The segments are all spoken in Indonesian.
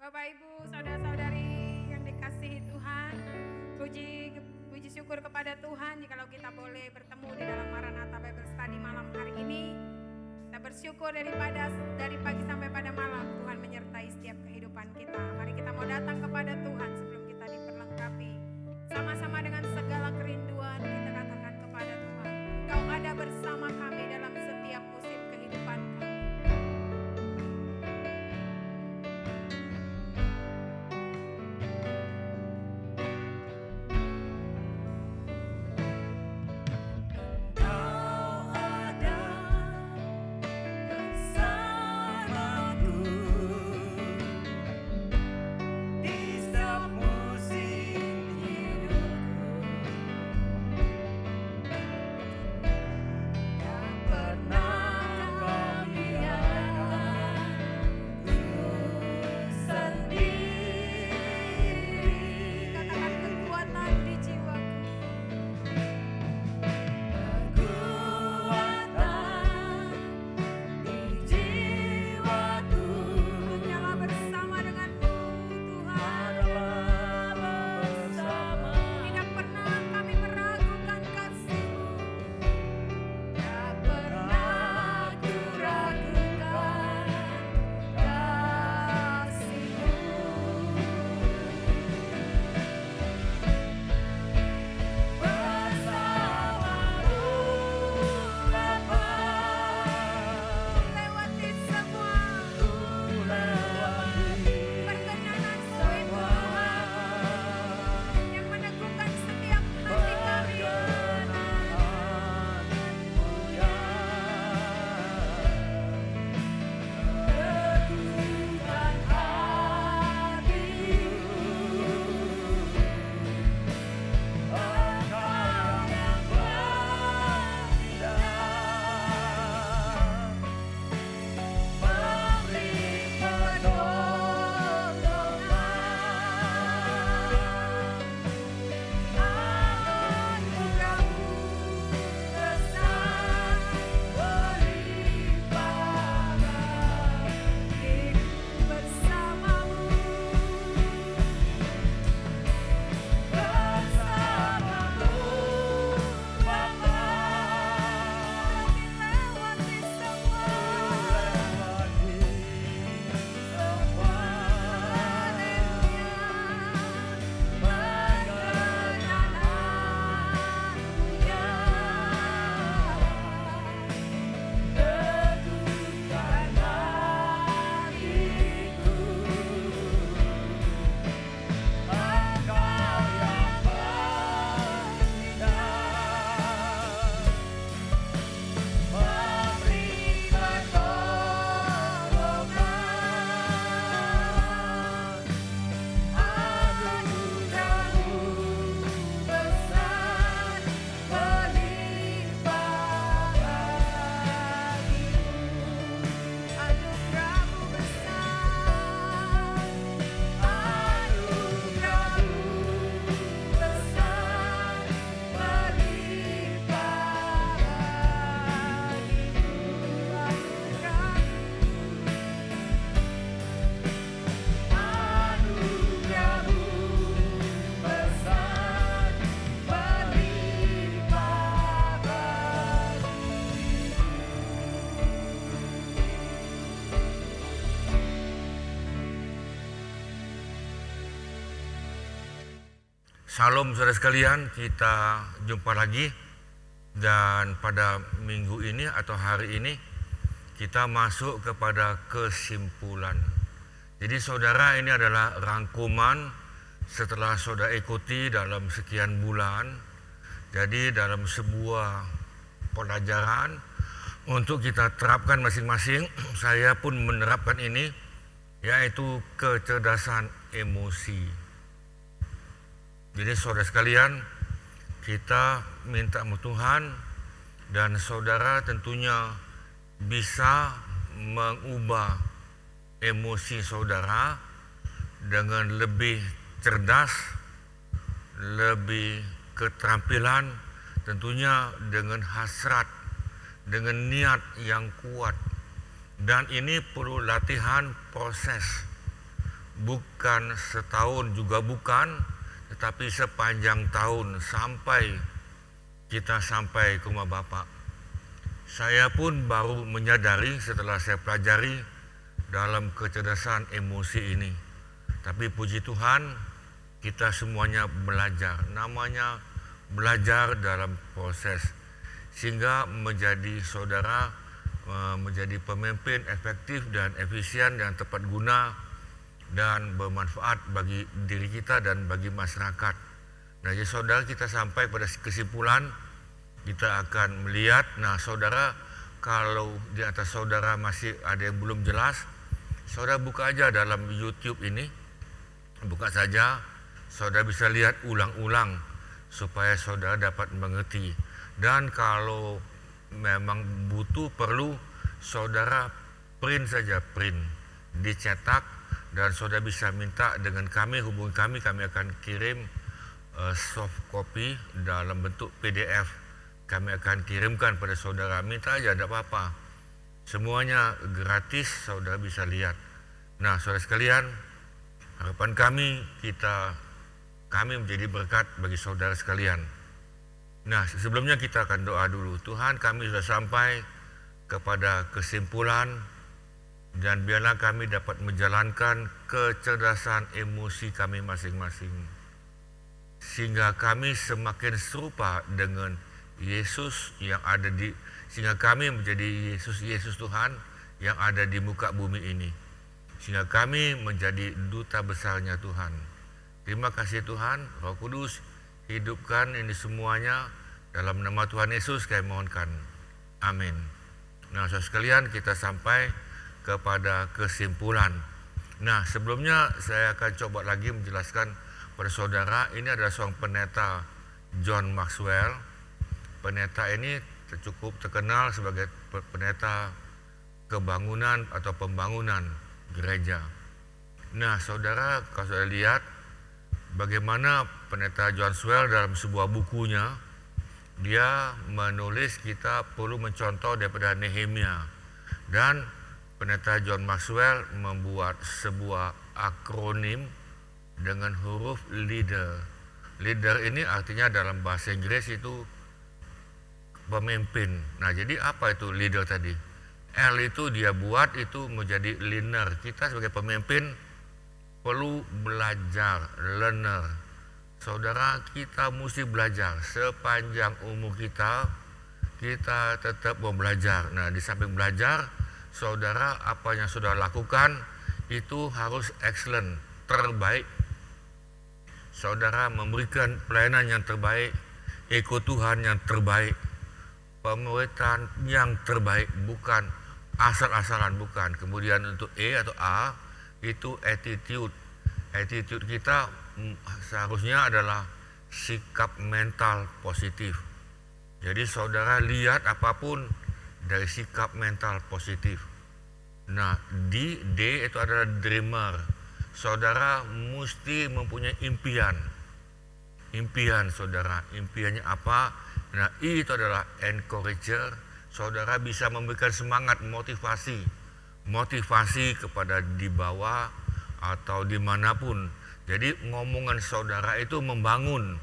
Bapak Ibu, saudara-saudari yang dikasihi Tuhan, puji syukur kepada Tuhan jikalau kita boleh bertemu di dalam Maranatha Bible Study malam hari ini. Kita bersyukur dari pagi sampai pada malam Tuhan menyertai setiap kehidupan kita. Mari kita mau datang kepada Tuhan sebelum kita diperlengkapi. Sama-sama dengan segala kerinduan kita katakan kepada Tuhan, Engkau ada bersama kami dalam setiap musim kehidupan kami. Salam saudara sekalian, kita jumpa lagi dan pada minggu ini atau hari ini kita masuk kepada kesimpulan. Jadi saudara, ini adalah rangkuman setelah saudara ikuti dalam sekian bulan. Jadi dalam sebuah pelajaran untuk kita terapkan masing-masing, saya pun menerapkan ini, yaitu kecerdasan emosi. Jadi saudara sekalian, kita minta sama Tuhan dan saudara tentunya bisa mengubah emosi saudara dengan lebih cerdas, lebih keterampilan, tentunya dengan hasrat, dengan niat yang kuat. Dan ini perlu latihan proses. bukan setahun juga bukan, tetapi sepanjang tahun sampai kita sampai ke rumah Bapak. Saya pun baru menyadari setelah saya pelajari dalam kecerdasan emosi ini. Tapi puji Tuhan, kita semuanya belajar. Namanya belajar dalam proses. Sehingga menjadi saudara, menjadi pemimpin efektif dan efisien dan tepat guna dan bermanfaat bagi diri kita dan bagi masyarakat. Nah, jadi saudara, kita sampai pada kesimpulan, kita akan melihat, nah saudara, kalau di atas saudara masih ada yang belum jelas, saudara buka aja dalam YouTube ini, buka saja, saudara bisa lihat ulang-ulang supaya saudara dapat mengerti. Dan kalau memang butuh, perlu, saudara print saja, dicetak, dan saudara bisa minta dengan kami, hubungi kami akan kirim soft copy dalam bentuk PDF. Kami akan kirimkan pada saudara, minta aja, tidak apa-apa. Semuanya gratis, saudara bisa lihat. Nah, saudara sekalian, harapan kami menjadi berkat bagi saudara sekalian. Nah, sebelumnya kita akan doa dulu. Tuhan, kami sudah sampai kepada kesimpulan, dan biarlah kami dapat menjalankan kecerdasan emosi kami masing-masing, sehingga kami semakin serupa dengan Yesus yang ada sehingga kami menjadi Yesus Tuhan yang ada di muka bumi ini, sehingga kami menjadi duta besarnya Tuhan. Terima kasih Tuhan. Roh Kudus, hidupkan ini semuanya dalam nama Tuhan Yesus kami mohonkan. Amin. Nah, saudara sekalian, kita sampai kepada kesimpulan. Nah, sebelumnya saya akan coba lagi menjelaskan pada saudara, ini adalah seorang pendeta, John Maxwell. Pendeta ini cukup terkenal sebagai pendeta kebangunan atau pembangunan gereja. Nah, saudara, kalau saudara lihat bagaimana pendeta John Maxwell dalam sebuah bukunya, dia menulis kita perlu mencontoh daripada Nehemia. Dan pendeta John Maxwell membuat sebuah akronim dengan huruf leader. Leader ini artinya dalam bahasa Inggris itu pemimpin. Nah, jadi apa itu leader tadi? L itu dia buat itu menjadi learner. Kita sebagai pemimpin perlu belajar, learner. Saudara, kita mesti belajar sepanjang umur kita tetap mau belajar. Nah, di samping belajar, saudara, apa yang saudara lakukan itu harus excellent, terbaik. Saudara memberikan pelayanan yang terbaik, ikut Tuhan yang terbaik, pemerintahan yang terbaik, bukan asal-asalan, bukan. Kemudian untuk E atau A itu attitude. Attitude kita seharusnya adalah sikap mental positif. Jadi saudara lihat apapun dari sikap mental positif. Nah, D itu adalah dreamer. Saudara mesti mempunyai impian. Impian saudara, impiannya apa? Nah, I itu adalah encourager. Saudara bisa memberikan semangat, motivasi kepada di bawah atau dimanapun. Jadi ngomongan saudara itu membangun,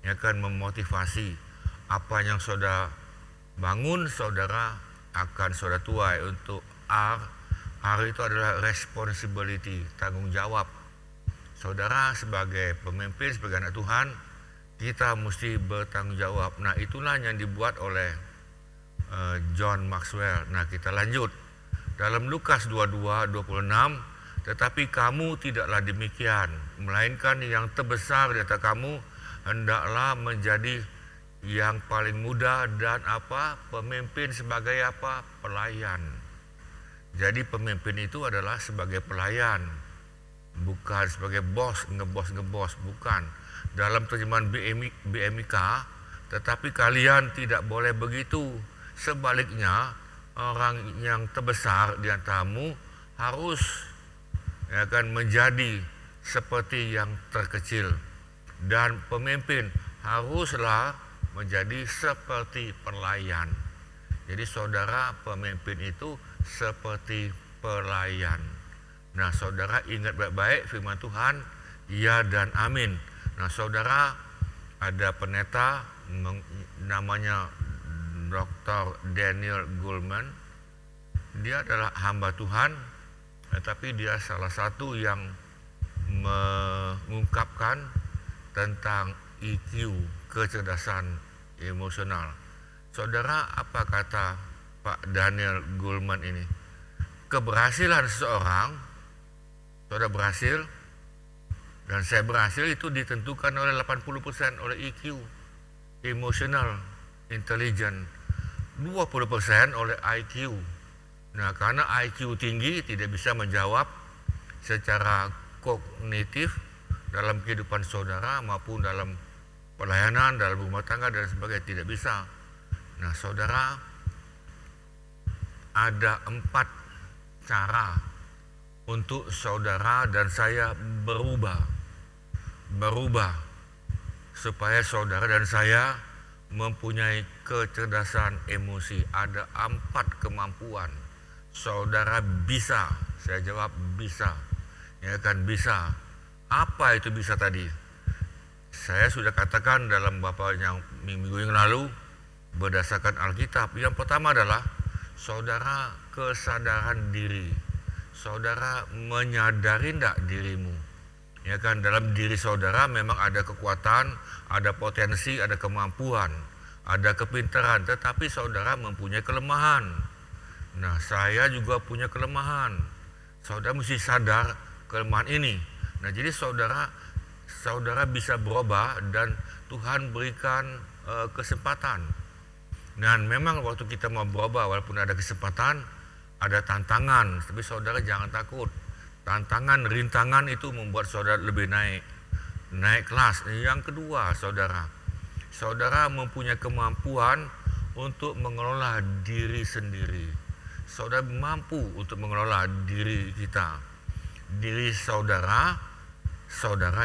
ya kan, memotivasi. Apa yang saudara bangun, saudara akan saudara tuai. Untuk R itu adalah responsibility, tanggung jawab. Saudara sebagai pemimpin, sebagai anak Tuhan, kita mesti bertanggung jawab. Nah, itulah yang dibuat oleh John Maxwell. Nah, kita lanjut. Dalam Lukas 22:26, tetapi kamu tidaklah demikian, melainkan yang terbesar di antara kamu hendaklah menjadi yang paling muda dan apa? Pemimpin sebagai apa? Pelayan. Jadi pemimpin itu adalah sebagai pelayan, bukan sebagai bos, ngebos, bukan. Dalam terjemahan BMIK, tetapi kalian tidak boleh begitu. Sebaliknya, orang yang terbesar di antaramu harus, ya kan, menjadi seperti yang terkecil, dan pemimpin haruslah menjadi seperti pelayan. Jadi saudara, pemimpin itu seperti pelayan. Nah, saudara ingat baik-baik firman Tuhan, ya dan amin. Nah, saudara, ada pendeta namanya Dr. Daniel Goleman. Dia adalah hamba Tuhan, tetapi dia salah satu yang mengungkapkan tentang EQ, kecerdasan emosional. Saudara, apa kata Pak Daniel Goleman ini? Keberhasilan seseorang, saudara berhasil dan saya berhasil, itu ditentukan oleh 80% oleh EQ, emotional intelligence, 20% oleh IQ. Nah, karena IQ tinggi tidak bisa menjawab secara kognitif dalam kehidupan saudara maupun dalam pelayanan, dalam rumah tangga dan sebagainya, tidak bisa. Nah, saudara, ada 4 cara untuk saudara dan saya berubah supaya saudara dan saya mempunyai kecerdasan emosi. Ada 4 kemampuan. Saudara bisa, saya jawab bisa, ya kan, bisa. Apa itu bisa tadi? Saya sudah katakan dalam beberapa minggu yang lalu berdasarkan Alkitab. Yang pertama adalah saudara kesadaran diri. Saudara menyadari tidak dirimu, ya kan, dalam diri saudara memang ada kekuatan, ada potensi, ada kemampuan, ada kepintaran, tetapi saudara mempunyai kelemahan. Nah, saya juga punya kelemahan. Saudara mesti sadar kelemahan ini. Nah, jadi saudara bisa berubah dan Tuhan berikan kesempatan. Dan memang waktu kita mau berubah, walaupun ada kesempatan, ada tantangan, tapi saudara jangan takut. Tantangan, rintangan itu membuat saudara lebih naik kelas. Yang kedua, saudara mempunyai kemampuan untuk mengelola diri sendiri. Saudara mampu untuk mengelola diri kita. Diri saudara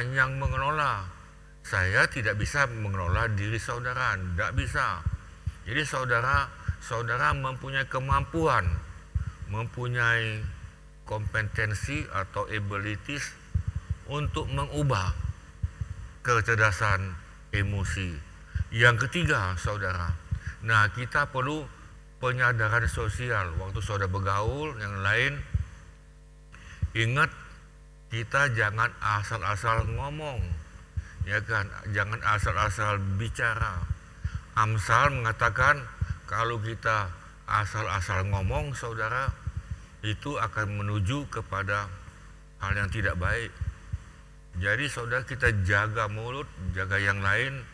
yang mengelola. Saya tidak bisa mengelola diri saudara, tidak bisa. Jadi saudara mempunyai kemampuan, mempunyai kompetensi atau abilities untuk mengubah kecerdasan emosi. Yang ketiga, saudara, nah, kita perlu penyadaran sosial. Waktu saudara bergaul yang lain, ingat, kita jangan asal-asal ngomong, ya kan, jangan asal-asal bicara. Amsal mengatakan kalau kita asal-asal ngomong, saudara, itu akan menuju kepada hal yang tidak baik. Jadi saudara, kita jaga mulut, jaga yang lain,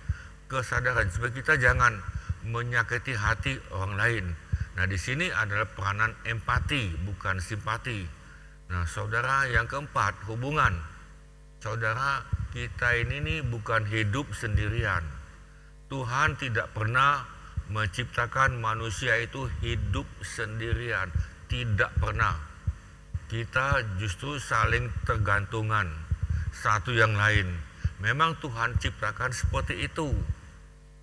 kesadaran supaya kita jangan menyakiti hati orang lain. Nah, di sini adalah peranan empati, bukan simpati. Nah, saudara, yang keempat, hubungan. Saudara, kita ini bukan hidup sendirian. Tuhan tidak pernah menciptakan manusia itu hidup sendirian, tidak pernah. Kita justru saling tergantungan satu yang lain. Memang Tuhan ciptakan seperti itu.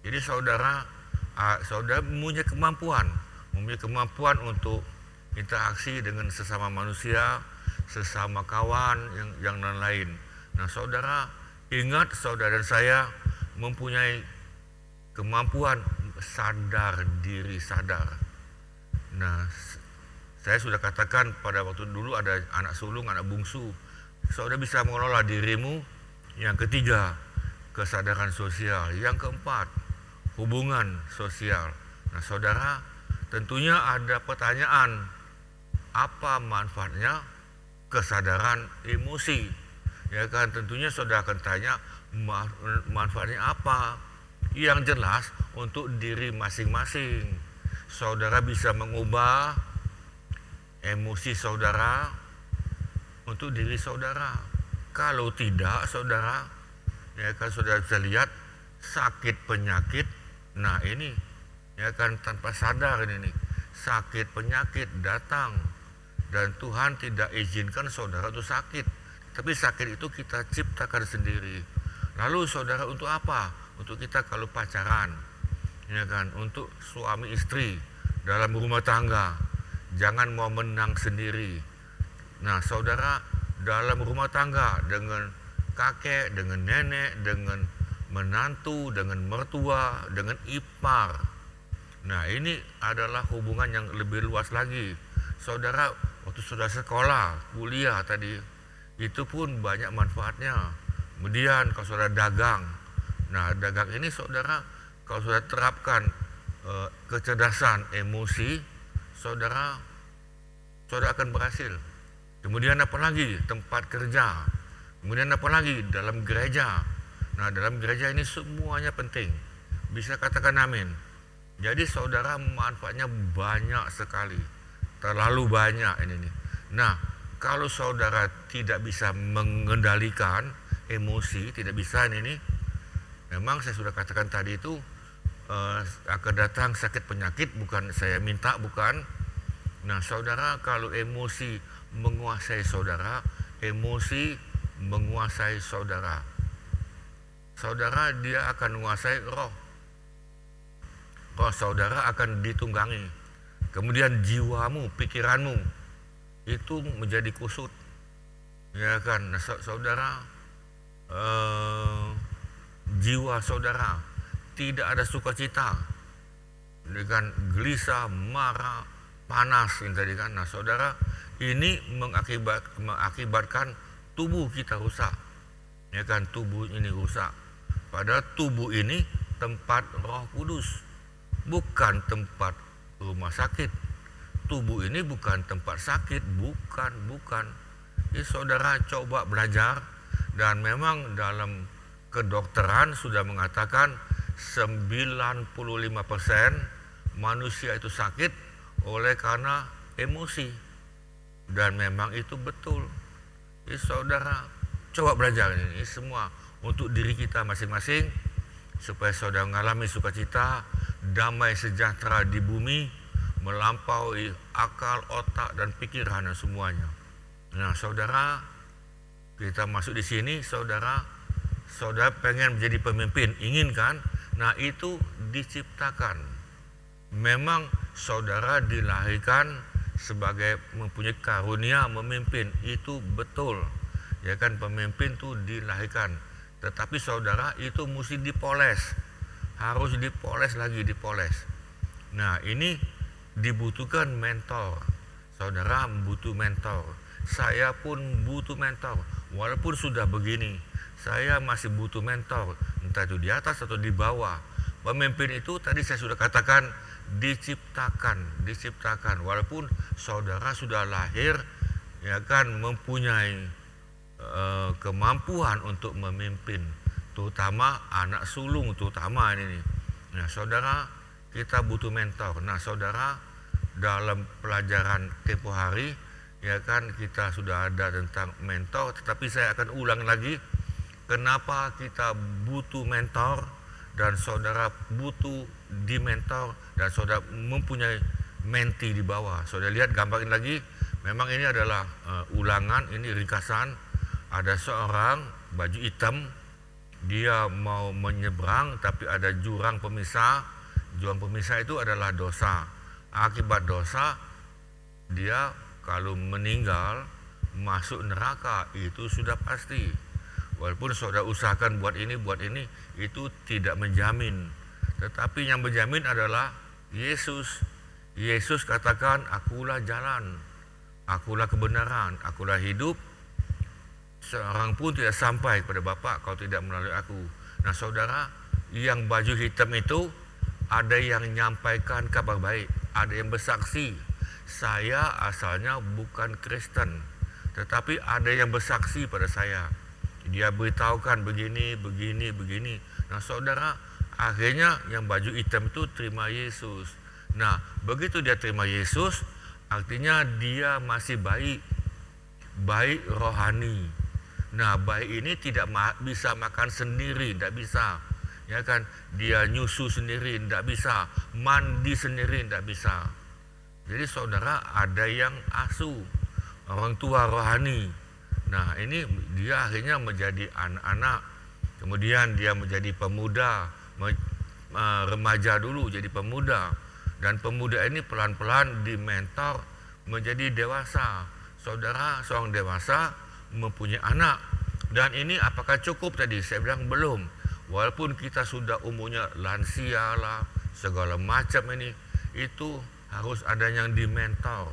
Jadi saudara mempunyai kemampuan untuk interaksi dengan sesama manusia, sesama kawan yang lain. Nah, saudara ingat, saudara dan saya mempunyai kemampuan sadar diri, sadar. Nah, saya sudah katakan pada waktu dulu ada anak sulung, anak bungsu. Saudara bisa mengelola dirimu. Yang ketiga, kesadaran sosial. Yang keempat, hubungan sosial. Nah, saudara, tentunya ada pertanyaan, apa manfaatnya kesadaran emosi? Ya kan, tentunya saudara akan tanya, manfaatnya apa? Yang jelas untuk diri masing-masing. Saudara bisa mengubah emosi saudara untuk diri saudara. Kalau tidak, saudara, ya kan, saudara bisa lihat sakit penyakit. Nah, ini ya kan, tanpa sadar ini sakit penyakit datang dan Tuhan tidak izinkan saudara itu sakit, tapi sakit itu kita ciptakan sendiri. Lalu saudara, untuk apa? Untuk kita kalau pacaran, ya kan, untuk suami istri dalam rumah tangga, jangan mau menang sendiri. Nah, saudara, dalam rumah tangga dengan kakek, dengan nenek, dengan menantu, dengan mertua, dengan ipar. Nah, ini adalah hubungan yang lebih luas lagi. Saudara, waktu saudara sekolah, kuliah tadi, itu pun banyak manfaatnya. Kemudian kalau saudara dagang, nah dagang ini saudara, kalau saudara terapkan kecerdasan emosi, saudara akan berhasil. Kemudian apa lagi? Tempat kerja. Kemudian apa lagi? Dalam gereja. Nah, dalam gereja ini semuanya penting. Bisa katakan amin. Jadi saudara, manfaatnya banyak sekali. Terlalu banyak ini nih. Nah, kalau saudara tidak bisa mengendalikan emosi, tidak bisa ini, memang saya sudah katakan tadi itu akan datang sakit penyakit, bukan saya minta, bukan. Nah, saudara, kalau emosi menguasai saudara, emosi menguasai saudara. Saudara, dia akan menguasai roh. Roh saudara akan ditunggangi. Kemudian jiwamu, pikiranmu itu menjadi kusut. Ya kan, nah, saudara, jiwa saudara tidak ada sukacita, dengan gelisah, marah, panas ini tadi kan. Nah, saudara, ini mengakibatkan tubuh kita rusak. Ya kan, tubuh ini rusak. Padahal tubuh ini tempat Roh Kudus, bukan tempat rumah sakit. Tubuh ini bukan tempat sakit, bukan. Jadi saudara coba belajar, dan memang dalam kedokteran sudah mengatakan 95% manusia itu sakit oleh karena emosi. Dan memang itu betul. Jadi saudara coba belajar ini semua untuk diri kita masing-masing, supaya saudara mengalami sukacita, damai sejahtera di bumi, melampaui akal, otak, dan pikiran dan semuanya. Nah, saudara, kita masuk di sini, saudara pengen menjadi pemimpin, inginkan? Nah, itu diciptakan. Memang saudara dilahirkan sebagai mempunyai karunia memimpin, itu betul. Ya kan, pemimpin itu dilahirkan. Tetapi saudara, itu mesti dipoles. Harus dipoles lagi, dipoles. Nah, ini dibutuhkan mentor. Saudara butuh mentor. Saya pun butuh mentor. Walaupun sudah begini, saya masih butuh mentor. Entah itu di atas atau di bawah. Pemimpin itu tadi saya sudah katakan diciptakan. Walaupun saudara sudah lahir, ya kan, mempunyai kemampuan untuk memimpin, terutama anak sulung, terutama ini. Nah, saudara, kita butuh mentor. Nah, saudara, dalam pelajaran tempoh hari, ya kan, kita sudah ada tentang mentor, tetapi saya akan ulang lagi kenapa kita butuh mentor, dan saudara butuh di mentor, dan saudara mempunyai menti di bawah. Saudara lihat gambar ini lagi, memang ini adalah ulangan, ini ringkasan. Ada seorang baju hitam, dia mau menyeberang, tapi ada jurang pemisah. Jurang pemisah itu adalah dosa. Akibat dosa, dia kalau meninggal masuk neraka, itu sudah pasti. Walaupun saudara usahakan buat ini, itu tidak menjamin. Tetapi yang menjamin adalah Yesus. Yesus katakan, akulah jalan, akulah kebenaran, akulah hidup. Seorang pun tidak sampai kepada Bapa kalau tidak melalui aku. Nah, saudara, yang baju hitam itu ada yang menyampaikan kabar baik, ada yang bersaksi, saya asalnya bukan Kristen, tetapi ada yang bersaksi pada saya. Dia beritahukan begini. Nah, saudara, akhirnya yang baju hitam itu terima Yesus. Nah, begitu dia terima Yesus, artinya dia masih baik rohani. Nah, bayi ini tidak bisa makan sendiri, tidak bisa. Ya kan, dia nyusu sendiri, tidak bisa. Mandi sendiri, tidak bisa. Jadi saudara, ada yang asuh, orang tua rohani. Nah, ini dia akhirnya menjadi anak-anak. Kemudian dia menjadi pemuda, remaja dulu jadi pemuda. Dan pemuda ini pelan-pelan dimentor menjadi dewasa. saudara seorang dewasa mempunyai anak. Dan ini apakah cukup tadi? Saya bilang belum. Walaupun kita sudah umurnya lansia lah, segala macam ini, itu harus ada yang dimentor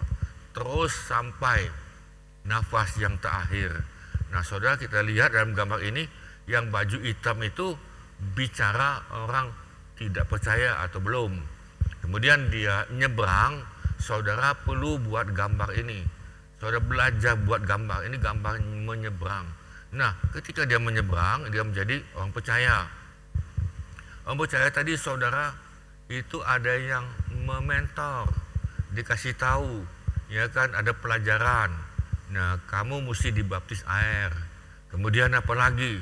terus sampai nafas yang terakhir. Nah saudara, kita lihat dalam gambar ini, yang baju hitam itu bicara orang tidak percaya atau belum. Kemudian dia nyebrang, saudara perlu buat gambar ini. Saudara belajar buat gambar, ini gambar menyeberang. Nah, ketika dia menyeberang, dia menjadi orang percaya. Orang percaya tadi saudara, itu ada yang mementor, dikasih tahu, ya kan, ada pelajaran. Nah, kamu mesti dibaptis air. Kemudian apa lagi?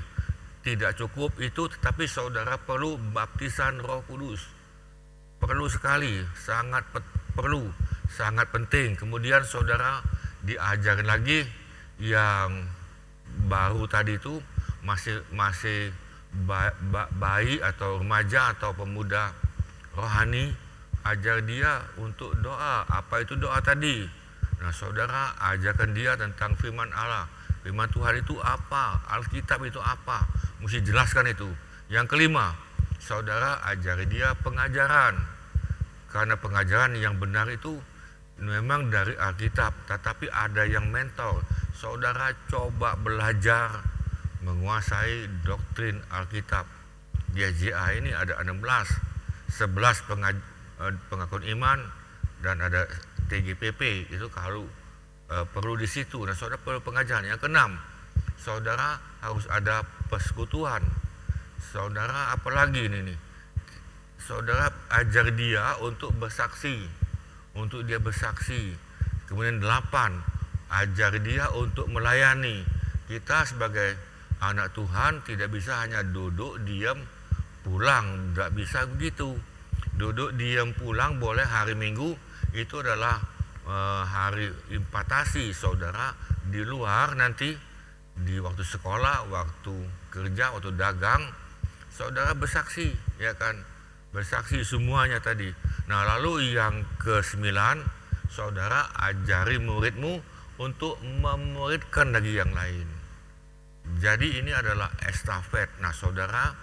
Tidak cukup itu, tetapi saudara perlu baptisan Roh Kudus. Perlu sekali, sangat perlu, sangat penting. Kemudian saudara diajarin lagi yang baru tadi itu masih bayi atau remaja atau pemuda rohani, ajar dia untuk doa. Apa itu doa tadi? Nah saudara, ajarkan dia tentang firman Allah. Firman Tuhan itu apa? Alkitab itu apa? Mesti jelaskan itu. Yang kelima, saudara ajari dia pengajaran. Karena pengajaran yang benar itu memang dari Alkitab, tetapi ada yang mentor. Saudara coba belajar menguasai doktrin Alkitab. Di GJA ini ada 11 pengakuan iman dan ada TGPP, itu kalau perlu di situ. Nah saudara perlu pengajaran. Yang keenam, saudara harus ada persekutuan. Saudara apalagi ini nih? Saudara ajar dia untuk bersaksi, untuk dia bersaksi. Kemudian 8, ajar dia untuk melayani. Kita sebagai anak Tuhan tidak bisa hanya duduk diam pulang, tidak bisa begitu. Duduk diam pulang boleh hari Minggu, itu adalah hari impatasi saudara. Di luar nanti di waktu sekolah, waktu kerja, waktu dagang, saudara bersaksi, ya kan, bersaksi semuanya tadi. Nah lalu yang ke-9, saudara ajari muridmu untuk memuridkan lagi yang lain. Jadi ini adalah estafet. Nah saudara,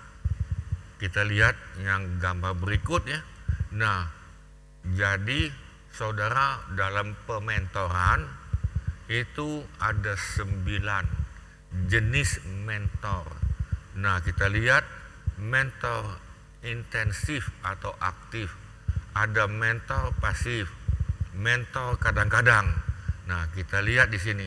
kita lihat yang gambar berikut ya. Nah jadi saudara, dalam pementoran itu ada 9 jenis mentor. Nah kita lihat mentor intensif atau aktif, ada mentor pasif, mentor kadang-kadang. Nah kita lihat di sini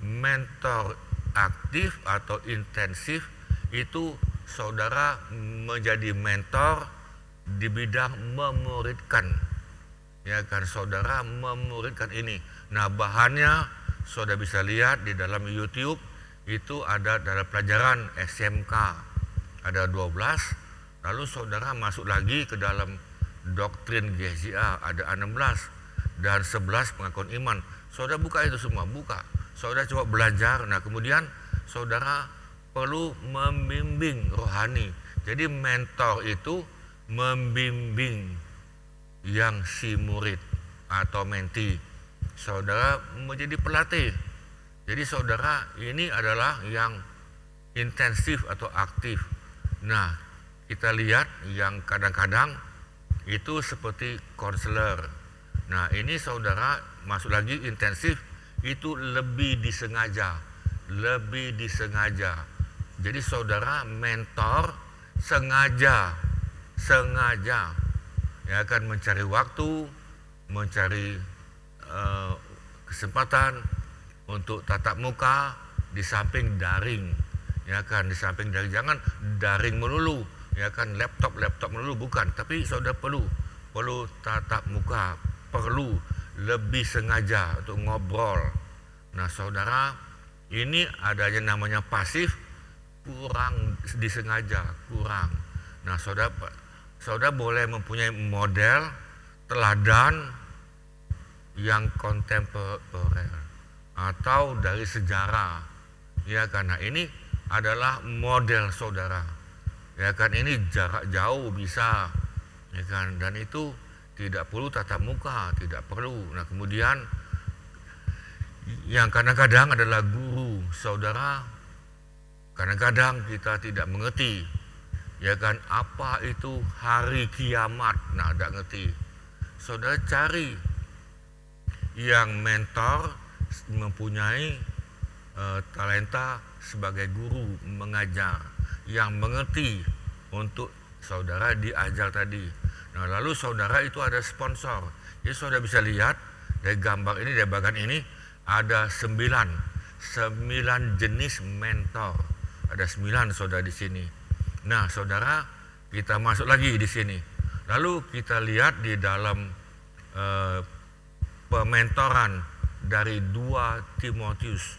mentor aktif atau intensif itu saudara menjadi mentor di bidang memuridkan, ya kan, saudara memuridkan ini. Nah bahannya saudara bisa lihat di dalam YouTube, itu ada dalam pelajaran SMK ada 12. Lalu saudara masuk lagi ke dalam doktrin GJA ada 16 dan 11 pengakuan iman. Saudara buka itu semua, buka. Saudara coba belajar. Nah kemudian saudara perlu membimbing rohani. Jadi mentor itu membimbing yang si murid atau menti. Saudara menjadi pelatih. Jadi saudara ini adalah yang intensif atau aktif. Nah kita lihat yang kadang-kadang itu seperti konselor. Nah ini saudara masuk lagi intensif, itu lebih disengaja. Jadi saudara mentor sengaja ya akan mencari waktu, mencari kesempatan untuk tatap muka di samping daring, ya kan, di samping daring. Jangan daring melulu, ya kan, laptop melulu, bukan. Tapi saudara perlu tatap muka, perlu lebih sengaja untuk ngobrol. Nah saudara, ini adanya namanya pasif, kurang disengaja, kurang. Nah saudara boleh mempunyai model teladan yang kontemporer atau dari sejarah, ya karena ini adalah model saudara, ya kan, ini jarak jauh bisa, ya kan, dan itu tidak perlu tatap muka, tidak perlu. Nah kemudian yang kadang-kadang adalah guru saudara. Kadang-kadang kita tidak mengerti, ya kan, apa itu hari kiamat. Nah, tidak ngerti. Saudara cari yang mentor, mempunyai talenta sebagai guru mengajar, yang mengerti untuk saudara diajar tadi. Nah, lalu saudara itu ada sponsor. Jadi saudara bisa lihat dari gambar ini, dari bagian ini ada 9 jenis mentor. Ada 9 saudara di sini. Nah, saudara, kita masuk lagi di sini. Lalu kita lihat di dalam pementoran dari 2 Timotius.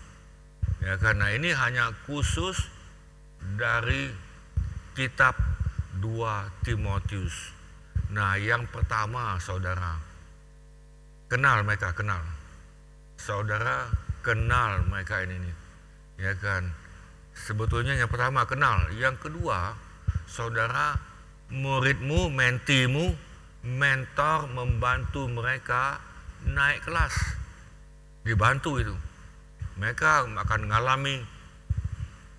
Ya, karena ini hanya khusus dari kitab 2 Timotius. Nah, yang pertama saudara, kenal mereka, kenal. Saudara kenal mereka ini nih. Ya kan? Sebetulnya yang pertama kenal, yang kedua saudara, muridmu, mentimu, mentor membantu mereka naik kelas. Dibantu itu. Mereka akan mengalami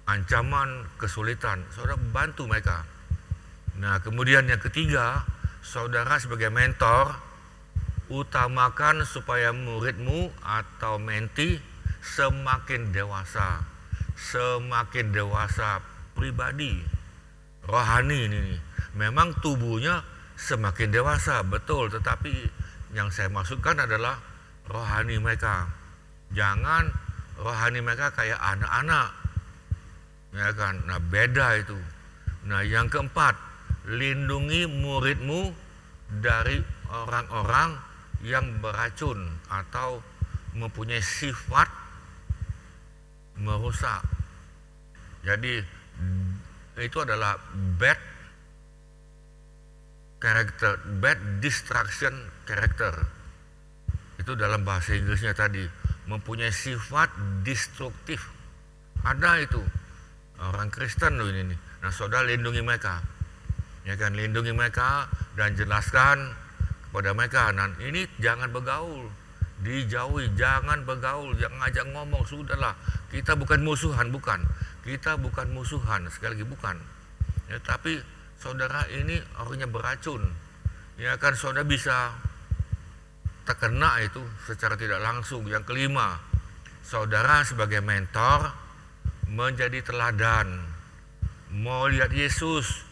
ancaman, kesulitan. Saudara bantu mereka. Nah, kemudian yang ketiga, saudara sebagai mentor utamakan supaya muridmu atau menti semakin dewasa pribadi, rohani ini. Memang tubuhnya semakin dewasa, betul, tetapi yang saya maksudkan adalah rohani mereka. Jangan rohani mereka kayak anak-anak, ya kan? Nah, beda itu. Nah, yang keempat, lindungi muridmu dari orang-orang yang beracun atau mempunyai sifat merusak. Jadi itu adalah bad character, bad distraction character. Itu dalam bahasa Inggrisnya tadi, mempunyai sifat destruktif. Ada itu orang Kristen loh ini. Nah, saudara lindungi mereka, ya kan, lindungi mereka dan jelaskan kepada mereka. Nah, ini jangan bergaul, dijauhi, jangan bergaul, jangan ngajak ngomong. Sudahlah, kita bukan musuhan, bukan. Kita bukan musuhan, sekali lagi bukan. Ya, tapi saudara ini orangnya beracun, ya kan, saudara bisa terkena itu secara tidak langsung. Yang kelima, saudara sebagai mentor menjadi teladan. Mau lihat Yesus,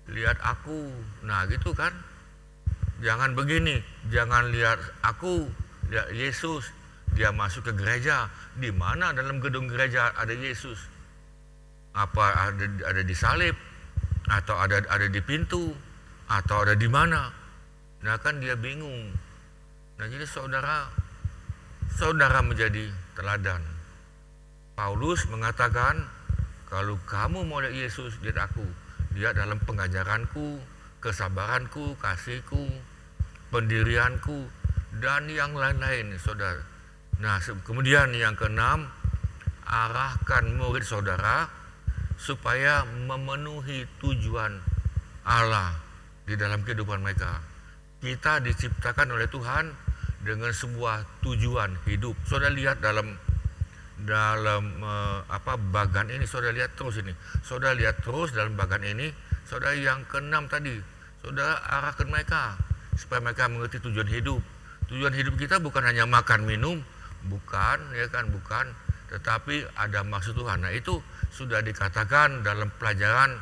lihat aku. Nah, gitu kan. Jangan begini, jangan lihat aku, lihat Yesus. Dia masuk ke gereja, di mana dalam gedung gereja ada Yesus? Apa ada di salib, atau ada di pintu, atau ada di mana? Nah, kan dia bingung. Nah, jadi saudara menjadi teladan. Paulus mengatakan, kalau kamu mau lihat Yesus, lihat aku. Lihat dalam pengajaranku, kesabaranku, kasihku, pendirianku, dan yang lain-lain, saudara. Nah, kemudian yang keenam, arahkan murid saudara supaya memenuhi tujuan Allah di dalam kehidupan mereka. Kita diciptakan oleh Tuhan dengan sebuah tujuan hidup. Saudara lihat dalam bagan ini, saudara lihat terus ini. Saudara lihat terus dalam bagan ini, saudara yang keenam tadi, saudara arahkan mereka supaya mereka mengerti tujuan hidup. Tujuan hidup kita bukan hanya makan minum, bukan, ya kan, bukan, tetapi ada maksud Tuhan. Nah, itu sudah dikatakan dalam pelajaran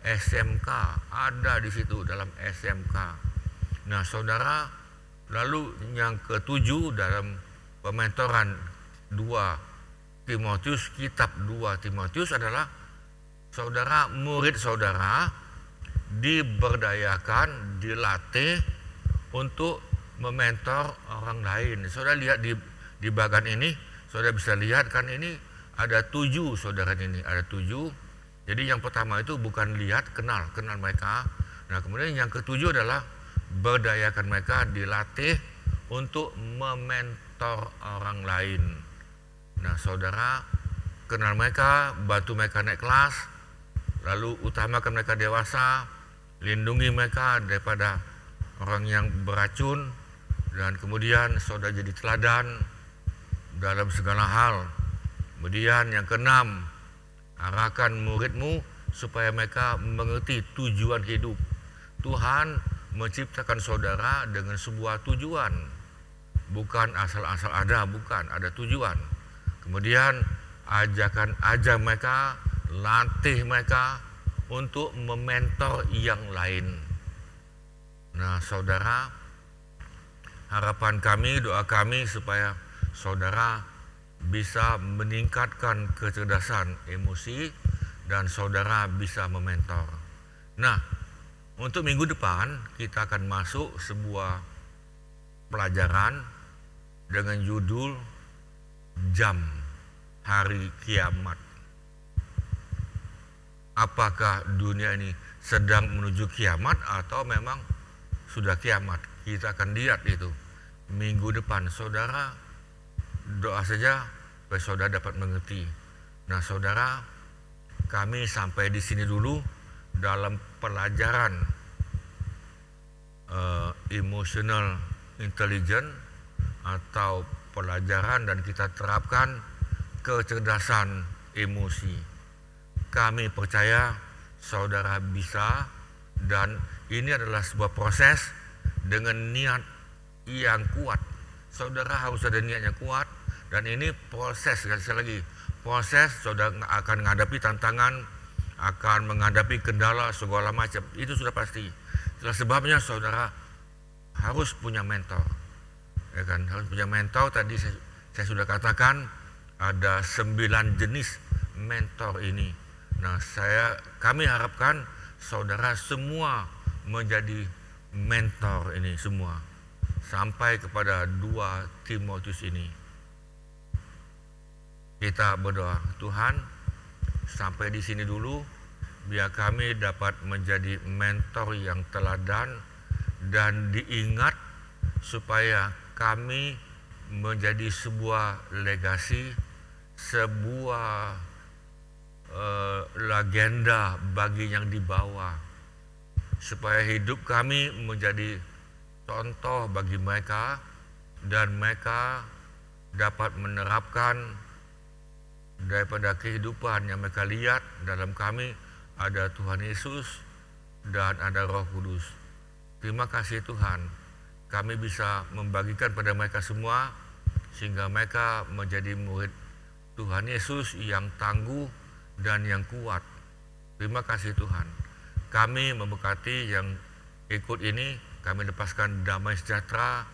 SMK, ada di situ dalam SMK. Nah, saudara, lalu yang ketujuh dalam pementoran 2 Timotius, kitab 2 Timotius adalah saudara, murid saudara diberdayakan, dilatih untuk mementor orang lain. Saudara lihat di bagan ini, saudara bisa lihat kan, ini ada 7 saudara, ini ada 7. Jadi yang pertama itu bukan lihat, kenal mereka. Nah, kemudian yang ketujuh adalah berdayakan mereka, dilatih untuk mementor orang lain. Nah, saudara kenal mereka, bantu mereka naik kelas, lalu utamakan mereka dewasa, lindungi mereka daripada orang yang beracun, dan kemudian saudara jadi teladan dalam segala hal. Kemudian yang keenam, arahkan muridmu supaya mereka mengerti tujuan hidup. Tuhan menciptakan saudara dengan sebuah tujuan, bukan asal-asal ada, bukan, ada tujuan. Kemudian ajak mereka, latih mereka untuk mementor yang lain. Nah, saudara, harapan kami, doa kami supaya saudara bisa meningkatkan kecerdasan emosi dan saudara bisa mementor. Nah, untuk minggu depan kita akan masuk sebuah pelajaran dengan judul Jam Hari Kiamat. Apakah dunia ini sedang menuju kiamat atau memang sudah kiamat? Kita akan lihat itu minggu depan. Saudara, doa saja supaya saudara dapat mengerti. Nah, saudara, kami sampai di sini dulu dalam pelajaran emotional intelligence atau pelajaran dan kita terapkan kecerdasan emosi. Kami percaya saudara bisa, dan ini adalah sebuah proses dengan niat yang kuat. Saudara harus ada niat yang kuat, dan ini proses, sekali lagi, proses. Saudara akan menghadapi tantangan, akan menghadapi kendala segala macam, itu sudah pasti. Itulah sebabnya saudara harus punya mentor, ya kan? Harus punya mentor. Tadi saya sudah katakan ada 9 jenis mentor ini. Nah, kami harapkan saudara semua menjadi mentor ini semua sampai kepada 2 Timotius ini. Kita berdoa, Tuhan, sampai di sini dulu, biar kami dapat menjadi mentor yang teladan dan diingat supaya kami menjadi sebuah legasi, sebuah legenda bagi yang di bawah, supaya hidup kami menjadi contoh bagi mereka dan mereka dapat menerapkan daripada kehidupan yang mereka lihat dalam kami ada Tuhan Yesus dan ada Roh Kudus. Terima kasih Tuhan, kami bisa membagikan pada mereka semua sehingga mereka menjadi murid Tuhan Yesus yang tangguh dan yang kuat. Terima kasih Tuhan. Kami memberkati yang ikut ini, kami lepaskan damai sejahtera,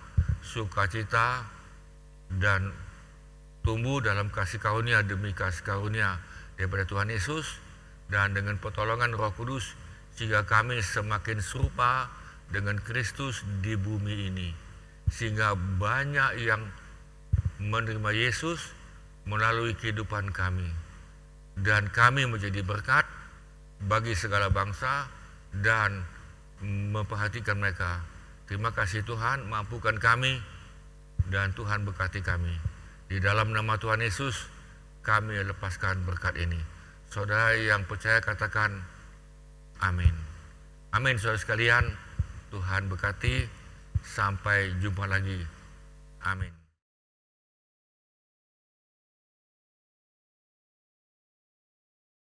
sukacita, dan tumbuh dalam kasih karunia demi kasih karunia daripada Tuhan Yesus, dan dengan pertolongan Roh Kudus sehingga kami semakin serupa dengan Kristus di bumi ini, sehingga banyak yang menerima Yesus melalui kehidupan kami, dan kami menjadi berkat bagi segala bangsa dan memperhatikan mereka. Terima kasih Tuhan, mampukan kami dan Tuhan berkati kami. Di dalam nama Tuhan Yesus kami lepaskan berkat ini. Saudara yang percaya katakan amin. Amin saudara sekalian, Tuhan berkati. Sampai jumpa lagi. Amin.